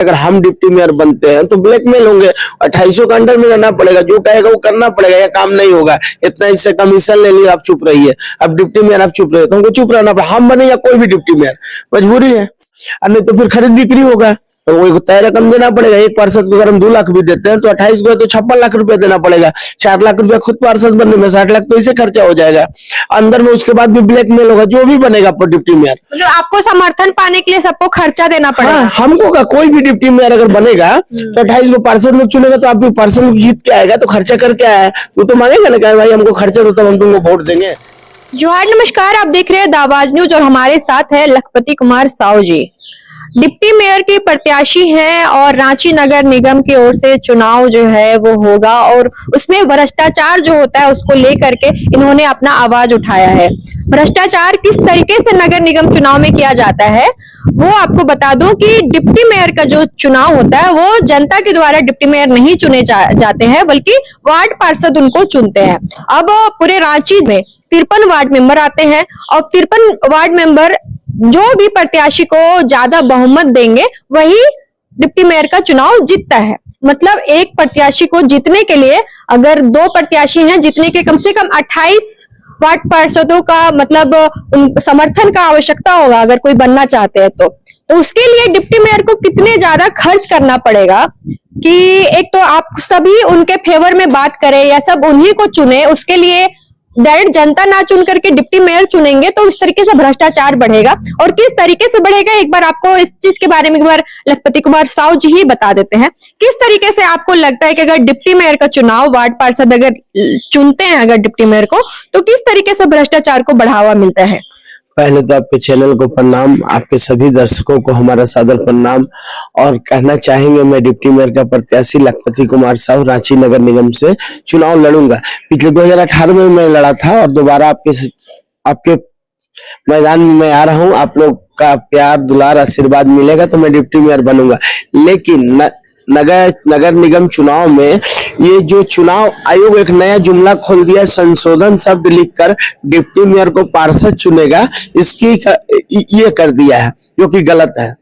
अगर हम deputy mayor बनते हैं तो ब्लैकमेल होंगे, 2800 का अंडर में रहना पड़ेगा, जो कहेगा वो करना पड़ेगा, ये काम नहीं होगा, इतना इससे कमीशन ले लिया, आप चुप रहिए, अब डिप्टी मेयर आप चुप रहिए, तो हमको चुप रहना पड़ेगा। हम बने या कोई भी डिप्टी मेयर, मजबूरी है, और नहीं तो फिर खरीद बिक्री होगा, तो वो तय रकम देना पड़ेगा। एक पार्षद को अगर हम 2 लाख भी देते हैं तो 28 को तो 56 लाख रुपया देना पड़ेगा। 4 लाख रुपया खुद पार्षद बनने में, 60 लाख तो इसे खर्चा हो जाएगा अंदर में। उसके बाद भी ब्लैकमेल होगा, जो भी बनेगा डिप्टी मेयर। मतलब आपको समर्थन पाने के लिए सबको खर्चा देना पड़ेगा। हाँ, हमको का कोई भी डिप्टी मेयर अगर बनेगा तो 28 को पार्षद लोग चुनेगा, तो आप भी पार्षद लोग जीत के आएगा तो खर्चा करके आया है, तो मांगेगा ना क्या भाई हमको खर्चा दो तब हम तुमको वोट देंगे। जोहार, नमस्कार, आप देख रहे हैं द आवाज न्यूज और हमारे साथ है लखपति कुमार साहू जी, डिप्टी मेयर के प्रत्याशी हैं और रांची नगर निगम की ओर से चुनाव जो है वो होगा और उसमें भ्रष्टाचार जो होता है उसको लेकर के इन्होंने अपना आवाज उठाया है। भ्रष्टाचार किस तरीके से नगर निगम चुनाव में किया जाता है वो आपको बता दूं कि डिप्टी मेयर का जो चुनाव होता है वो जनता के द्वारा डिप्टी मेयर नहीं चुने जाते हैं, बल्कि वार्ड पार्षद उनको चुनते हैं। अब पूरे रांची में 53 वार्ड मेंबर आते हैं और 53 वार्ड मेंबर जो भी प्रत्याशी को ज्यादा बहुमत देंगे वही डिप्टी मेयर का चुनाव जीतता है। मतलब एक प्रत्याशी को जीतने के लिए अगर 2 प्रत्याशी हैं, जीतने के कम से कम 28 वार्ड पार्षदों का मतलब समर्थन का आवश्यकता होगा अगर कोई बनना चाहते हैं तो उसके लिए डिप्टी मेयर को कितने ज्यादा खर्च करना पड़ेगा कि एक तो आप सभी उनके फेवर में बात करें या सब उन्हीं को चुने, उसके लिए डायरेक्ट जनता ना चुन करके डिप्टी मेयर चुनेंगे तो इस तरीके से भ्रष्टाचार बढ़ेगा। और किस तरीके से बढ़ेगा एक बार आपको इस चीज के बारे में एक बार लखपति कुमार साहू जी ही बता देते हैं। किस तरीके से आपको लगता है कि अगर डिप्टी मेयर का चुनाव वार्ड पार्षद अगर चुनते हैं अगर डिप्टी मेयर को, तो किस तरीके से भ्रष्टाचार को बढ़ावा मिलता है? पहले तो आपके चैनल को प्रणाम, आपके सभी दर्शकों को हमारा सादर प्रणाम। और कहना चाहेंगे मैं डिप्टी मेयर का प्रत्याशी लखपति कुमार साहू रांची नगर निगम से चुनाव लड़ूंगा। पिछले 2018 में मैं लड़ा था और दोबारा आपके मैदान में मैं आ रहा हूं। आप लोग का प्यार दुलार आशीर्वाद मिलेगा तो मैं डिप्टी मेयर बनूंगा। लेकिन नगर निगम चुनाव में ये जो चुनाव आयोग एक नया जुमला खोल दिया, संशोधन शब्द लिखकर डिप्टी मेयर को पार्षद चुनेगा, इसकी ये कर दिया है जो कि गलत है।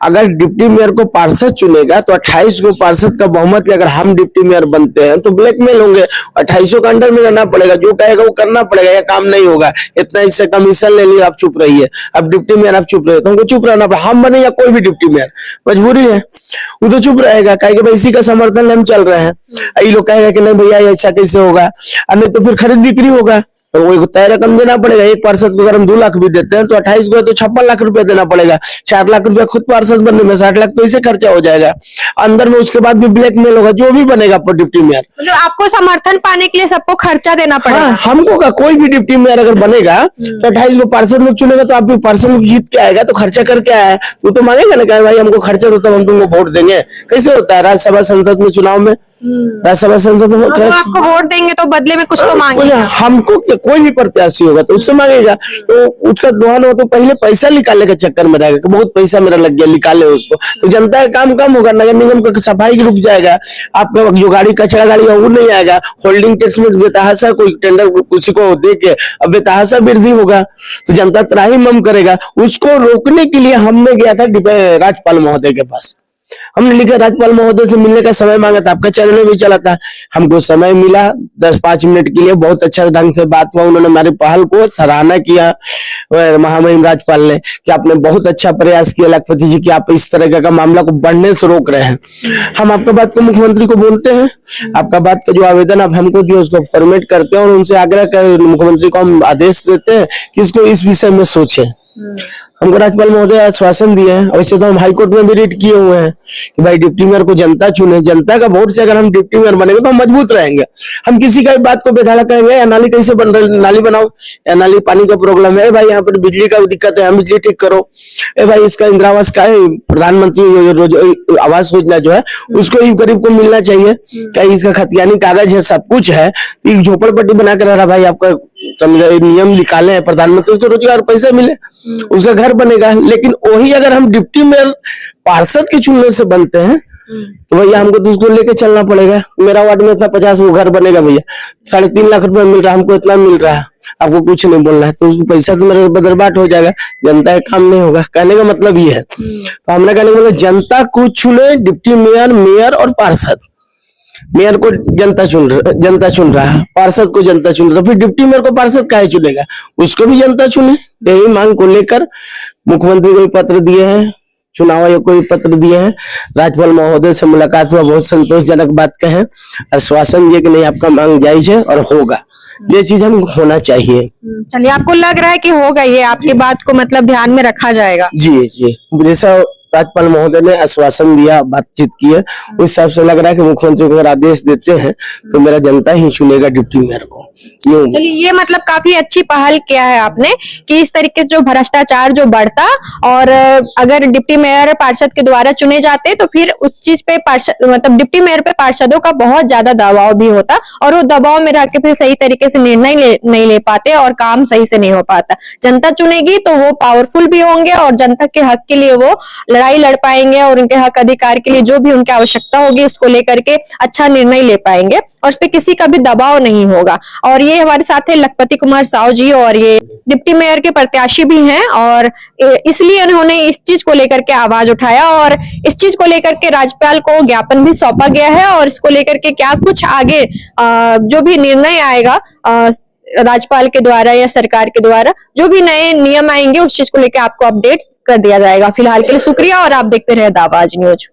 अगर डिप्टी मेयर को पार्षद चुनेगा तो 28 को पार्षद का बहुमत अगर हम डिप्टी मेयर बनते हैं तो ब्लैकमेल होंगे, 2800 का अंडर में रहना पड़ेगा, जो कहेगा वो करना पड़ेगा, ये काम नहीं होगा, इतना इससे कमीशन ले लिया, आप चुप रहिए, अब डिप्टी मेयर आप चुप रहिए, तो हमको चुप रहना पड़ेगा। हम बने या कोई भी डिप्टी मेयर, मजबूरी है, वो तो चुप रहेगा, कहेगा भाई इसी का समर्थन हम चल रहे हैं। ये लोग कहेगा कि नहीं भैया ऐसा कैसे होगा, और नहीं तो फिर खरीद बिक्री होगा, तो वो तय रकम देना पड़ेगा। एक पार्षद को अगर हम 2 लाख भी देते हैं तो 28 को तो 56 लाख रुपया देना पड़ेगा। 4 लाख रुपया खुद पार्षद बनने में, 60 लाख तो इसे खर्चा हो जाएगा अंदर में। उसके बाद भी ब्लैकमेल होगा, जो भी बनेगा डिप्टी मेयर। मतलब आपको समर्थन पाने के लिए सबको खर्चा देना पड़ेगा। हाँ, हमको का कोई भी डिप्टी मेयर अगर बनेगा तो 28 को पार्षद लोग चुनेगा, तो आप भी पार्षद लोग जीत के आएगा तो खर्चा करके आया है, तो मांगेगा ना क्या भाई हमको खर्चा दो तब हम तुमको वोट देंगे। कैसे होता है राज्यसभा संसद में चुनाव में, राज्यसभा संसद में आपको वोट देंगे तो बदले में कुछ तो मांगे। हमको कोई भी प्रत्याशी होगा तो उससे मांगेगा, तो उसका दोहन हो तो पहले पैसा निकालने के चक्कर में रहेगा कि बहुत पैसा मेरा लग गया, निकाले उसको, तो जनता का काम कम होगा, नगर निगम का सफाई रुक जाएगा, आपका जो गाड़ी कचरा गाड़ी है वो नहीं आएगा, होल्डिंग टैक्स में बेतहाशा कोई टेंडर किसी को दे के अब बेतहाशा वृद्धि होगा तो जनता त्राहिमाम करेगा। उसको रोकने के लिए हमने गया था राज्यपाल महोदय के पास, हमने लिखा राज्यपाल महोदय से मिलने का समय मांगा था, आपका चैनल में भी चला था, हमको समय मिला 10-5 मिनट के लिए, बहुत अच्छा ढंग से बात हुआ, उन्होंने हमारी पहल को सराहना किया महामहिम राज्यपाल ने कि आपने बहुत अच्छा प्रयास किया लखपति जी कि आप इस तरह का मामला को बढ़ने से रोक रहे हैं। हम आपका बात को मुख्यमंत्री को बोलते हैं, आपका बात का जो आवेदन आप हमको दिए उसको फॉर्मेट करते हैं और उनसे आग्रह कर मुख्यमंत्री को हम आदेश देते हैं कि इसको इस विषय में सोचे। हमको राज्यपाल महोदय आश्वासन दिए हैं, वैसे तो हम हाईकोर्ट में भी रिट किए हुए हैं कि भाई डिप्टी मेयर को जनता चुने, जनता का वोट से अगर हम डिप्टी मेयर बनेंगे तो हम मजबूत रहेंगे। हम किसी का भी बात को बेधाड़ा कहेंगे, नाली कैसे बन रही, नाली बनाओ, या नाली पानी का प्रॉब्लम है भाई, यहाँ पर बिजली का दिक्कत है, हम बिजली ठीक करो, भाई इसका इंदिरा आवास का है, प्रधानमंत्री आवास योजना जो है उसको गरीब को मिलना चाहिए, क्या इसका खतियानी कागज है, सब कुछ है, तो झोपड़पट्टी बना कर रहा भाई, आपका नियम निकाले हैं प्रधानमंत्री, उसको रोजगार पैसा मिले, उसका घर बनेगा। लेकिन वही अगर हम डिप्टी मेयर पार्षद के चुनने से बनते हैं तो भैया हमको तो उसको लेके चलना पड़ेगा। मेरा वार्ड में इतना 50 वो घर बनेगा भैया, 3.5 लाख रुपए मिल रहा है, हमको इतना मिल रहा है, आपको कुछ नहीं बोलना है, तो उसको पैसा तो मेरा बदरबाट हो जाएगा, जनता का काम नहीं होगा। कहने का मतलब ये है। तो हमने कहने का मतलब जनता को चुने, डिप्टी मेयर, मेयर और पार्षद। मेयर को जनता चुन रहा है, पार्षद को जनता चुन रहा है, फिर डिप्टी मेयर को पार्षद काहे चुनेगा, उसको भी जनता चुने। यही मांग को लेकर मुख्यमंत्री को पत्र दिए हैं, चुनाव आयोग को भी पत्र दिए हैं, राज्यपाल महोदय से मुलाकात हुआ, बहुत संतोषजनक बात कहे, आश्वासन दिए कि नहीं आपका मांग जायज है और होगा, ये चीज हम होना चाहिए। चलिए, आपको लग रहा है कि होगा, ये आपकी बात को मतलब ध्यान में रखा जाएगा? जी जी, जैसा राज्यपाल महोदय ने आश्वासन दिया, बातचीत की है, उस हिसाब से लग रहा है कि मुख्यमंत्री को अगर आदेश देते हैं तो मेरा जनता ही चुनेगा डिप्टी मेयर को। चलिए, ये मतलब काफी अच्छी पहल किया है आपने कि इस तरीके जो भ्रष्टाचार जो बढ़ता, और अगर डिप्टी मेयर पार्षद के द्वारा चुने जाते तो फिर उस चीज पे पार्षद मतलब डिप्टी मेयर पे पार्षदों का बहुत ज्यादा दबाव भी होता, और वो दबाव में रह के फिर सही तरीके से निर्णय नहीं ले पाते और काम सही से नहीं हो पाता। जनता चुनेगी तो वो पावरफुल भी होंगे और जनता के हक के लिए वो लड़ाई लड़ पाएंगे, और उनके हक अधिकार के लिए जो भी उनकी आवश्यकता होगी उसको लेकर के अच्छा निर्णय ले पाएंगे, और उस पर किसी का भी दबाव नहीं होगा। और ये हमारे साथ है लखपति कुमार साहू जी, और ये डिप्टी मेयर के प्रत्याशी भी हैं, और इसलिए उन्होंने इस चीज को लेकर के आवाज उठाया, और इस चीज को लेकर के राज्यपाल को ज्ञापन भी सौंपा गया है, और इसको लेकर के क्या कुछ आगे जो भी निर्णय आएगा राज्यपाल के द्वारा या सरकार के द्वारा, जो भी नए नियम आएंगे उस चीज को लेकर आपको अपडेट कर दिया जाएगा। फिलहाल के लिए शुक्रिया, और आप देखते रहे दावा आज न्यूज।